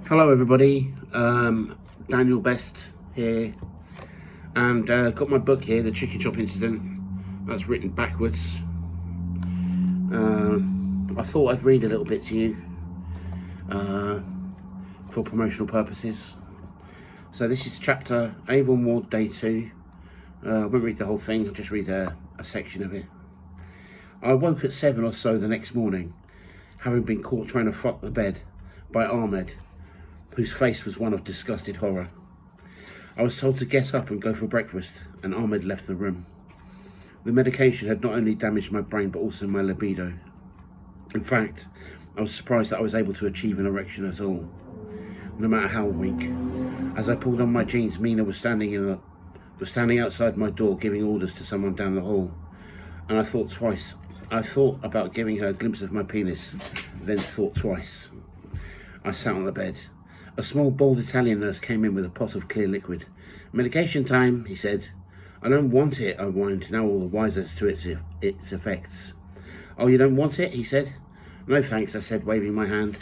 Hello everybody, Daniel Best here, and got my book here, The Chicken Shop Incident. That's written backwards. I thought I'd read a little bit to you for promotional purposes. So this is chapter Avon Ward, day 2. I won't read the whole thing, I'll just read a section of it. I woke at 7 or so the next morning, having been caught trying to fuck the bed by Ahmed, whose face was one of disgusted horror. I was told to get up and go for breakfast, and Ahmed left the room. The medication had not only damaged my brain, but also my libido. In fact, I was surprised that I was able to achieve an erection at all, no matter how weak. As I pulled on my jeans, Mina was standing outside my door, giving orders to someone down the hall, and I thought twice. I thought about giving her a glimpse of my penis, then thought twice. I sat on the bed. A small, bald Italian nurse came in with a pot of clear liquid. "Medication time," he said. "I don't want it," I whined, now all the wiser to its effects. "Oh, you don't want it?" he said. "No thanks," I said, waving my hand.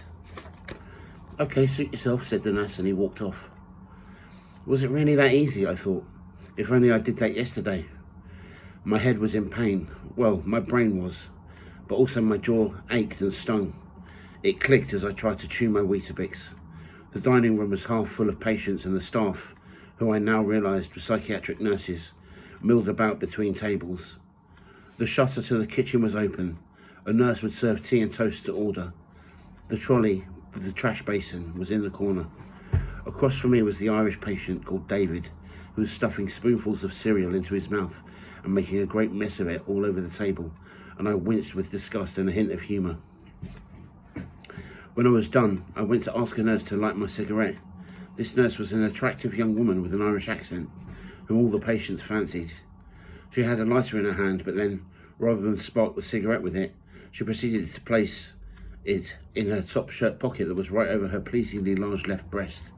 "Okay, suit yourself," said the nurse, and he walked off. Was it really that easy, I thought. If only I did that yesterday. My head was in pain. Well, my brain was, but also my jaw ached and stung. It clicked as I tried to chew my Weetabix. The dining room was half full of patients, and the staff, who I now realised were psychiatric nurses, milled about between tables. The shutter to the kitchen was open. A nurse would serve tea and toast to order. The trolley with the trash basin was in the corner. Across from me was the Irish patient called David, who was stuffing spoonfuls of cereal into his mouth and making a great mess of it all over the table, and I winced with disgust and a hint of humour. When I was done, I went to ask a nurse to light my cigarette. This nurse was an attractive young woman with an Irish accent, whom all the patients fancied. She had a lighter in her hand, but then, rather than spark the cigarette with it, she proceeded to place it in her top shirt pocket that was right over her pleasingly large left breast.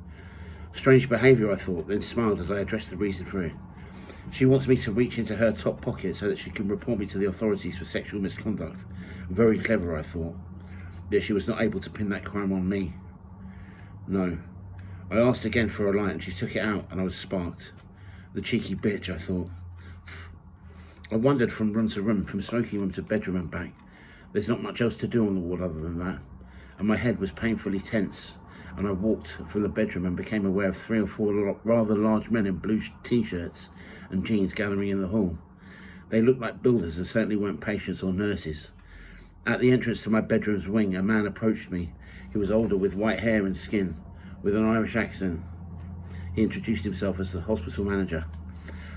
Strange behaviour, I thought, then smiled as I addressed the reason for it. She wants me to reach into her top pocket so that she can report me to the authorities for sexual misconduct. Very clever, I thought. Yet she was not able to pin that crime on me. No. I asked again for a light and she took it out, and I was sparked. The cheeky bitch, I thought. I wandered from room to room, from smoking room to bedroom and back. There's not much else to do on the ward other than that. And my head was painfully tense, and I walked from the bedroom and became aware of 3 or 4 rather large men in blue t-shirts and jeans gathering in the hall. They looked like builders and certainly weren't patients or nurses. At the entrance to my bedroom's wing, a man approached me. He was older, with white hair and skin, with an Irish accent. He introduced himself as the hospital manager.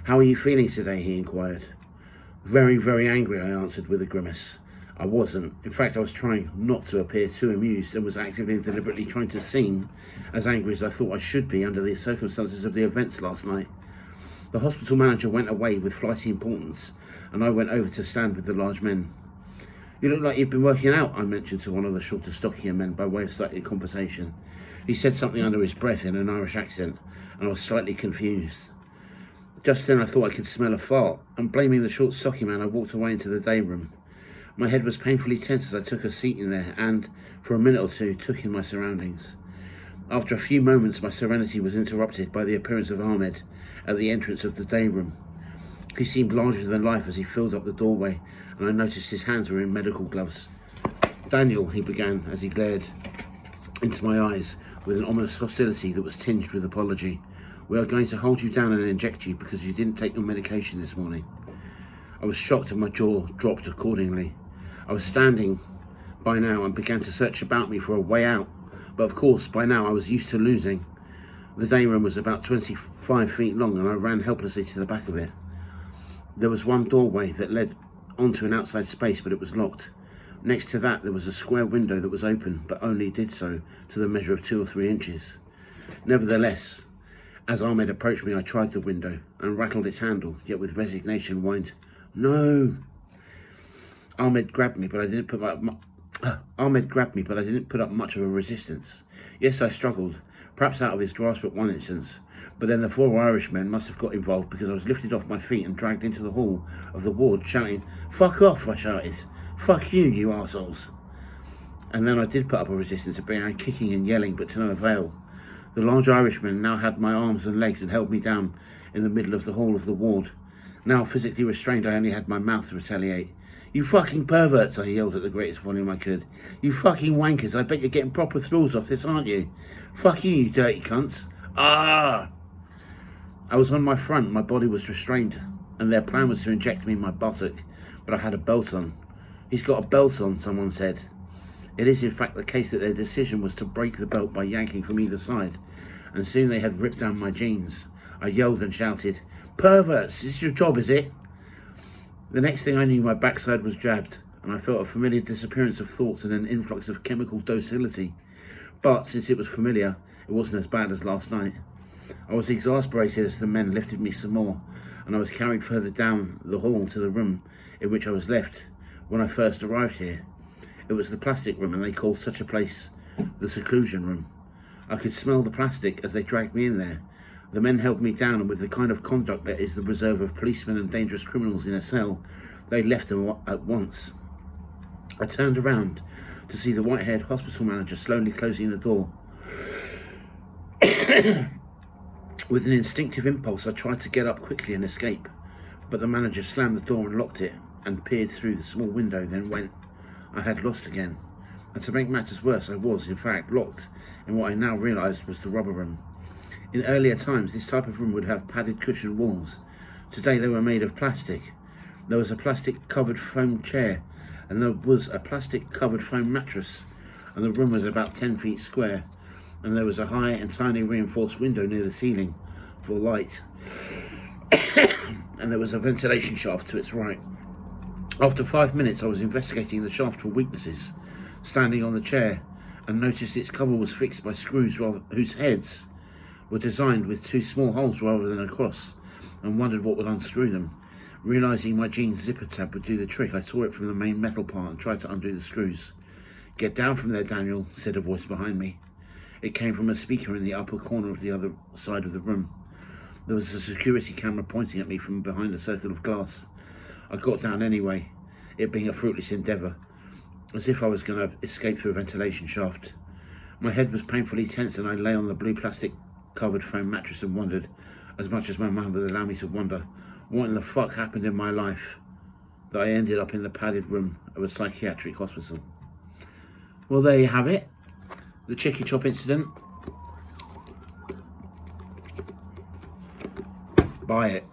"How are you feeling today?" he inquired. "Very, very angry," I answered with a grimace. I wasn't. In fact, I was trying not to appear too amused and was actively and deliberately trying to seem as angry as I thought I should be under the circumstances of the events last night. The hospital manager went away with flighty importance, and I went over to stand with the large men. "You look like you've been working out," I mentioned to one of the shorter, stockier men by way of starting a conversation. He said something under his breath in an Irish accent, and I was slightly confused. Just then I thought I could smell a fart, and blaming the short, stocky man, I walked away into the day room. My head was painfully tense as I took a seat in there and, for a minute or two, took in my surroundings. After a few moments, my serenity was interrupted by the appearance of Ahmed at the entrance of the day room. He seemed larger than life as he filled up the doorway, and I noticed his hands were in medical gloves. "Daniel," he began as he glared into my eyes with an ominous hostility that was tinged with apology. "We are going to hold you down and inject you because you didn't take your medication this morning." I was shocked and my jaw dropped accordingly. I was standing by now and began to search about me for a way out, but of course by now I was used to losing. The day room was about 25 feet long, and I ran helplessly to the back of it. There was one doorway that led onto an outside space, but it was locked. Next to that there was a square window that was open, but only did so to the measure of 2 or 3 inches. Nevertheless, as Ahmed approached me, I tried the window and rattled its handle, yet with resignation whined, "No!" Ahmed grabbed me, but I didn't put up much of a resistance. Yes, I struggled, perhaps out of his grasp at one instance, but then the 4 Irishmen must have got involved, because I was lifted off my feet and dragged into the hall of the ward, shouting, "Fuck off," I shouted. "Fuck you, you arseholes." And then I did put up a resistance and began kicking and yelling, but to no avail. The large Irishman now had my arms and legs and held me down in the middle of the hall of the ward. Now physically restrained, I only had my mouth to retaliate. "You fucking perverts," I yelled at the greatest volume I could. "You fucking wankers, I bet you're getting proper thrills off this, aren't you? Fuck you, you dirty cunts. Ah!" I was on my front, my body was restrained, and their plan was to inject me in my buttock, but I had a belt on. "He's got a belt on," someone said. It is in fact the case that their decision was to break the belt by yanking from either side, and soon they had ripped down my jeans. I yelled and shouted, "Perverts, this is your job, is it?" The next thing I knew, my backside was jabbed, and I felt a familiar disappearance of thoughts and an influx of chemical docility. But since it was familiar, it wasn't as bad as last night. I was exasperated as the men lifted me some more, and I was carried further down the hall to the room in which I was left when I first arrived here. It was the plastic room, and they called such a place the seclusion room. I could smell the plastic as they dragged me in there. The men held me down, and with the kind of conduct that is the reserve of policemen and dangerous criminals in a cell, they left them at once. I turned around to see the white-haired hospital manager slowly closing the door. With an instinctive impulse, I tried to get up quickly and escape, but the manager slammed the door and locked it, and peered through the small window, then went. I had lost again, and to make matters worse, I was, in fact, locked in what I now realised was the rubber room. In earlier times, this type of room would have padded cushion walls. Today they were made of plastic. There was a plastic-covered foam chair, and there was a plastic-covered foam mattress, and the room was about 10 feet square, and there was a high and tiny reinforced window near the ceiling for light, and there was a ventilation shaft to its right. After 5 minutes, I was investigating the shaft for weaknesses, standing on the chair, and noticed its cover was fixed by screws whose heads were designed with 2 small holes rather than a cross, and wondered what would unscrew them. Realising my jeans zipper tab would do the trick, I tore it from the main metal part and tried to undo the screws. "Get down from there, Daniel," said a voice behind me. It came from a speaker in the upper corner of the other side of the room. There was a security camera pointing at me from behind a circle of glass. I got down anyway, it being a fruitless endeavour, as if I was going to escape through a ventilation shaft. My head was painfully tense, and I lay on the blue plastic-covered foam mattress and wondered, as much as my mind would allow me to wonder, what in the fuck happened in my life that I ended up in the padded room of a psychiatric hospital. Well, there you have it. The Chicky Chop incident. Buy it.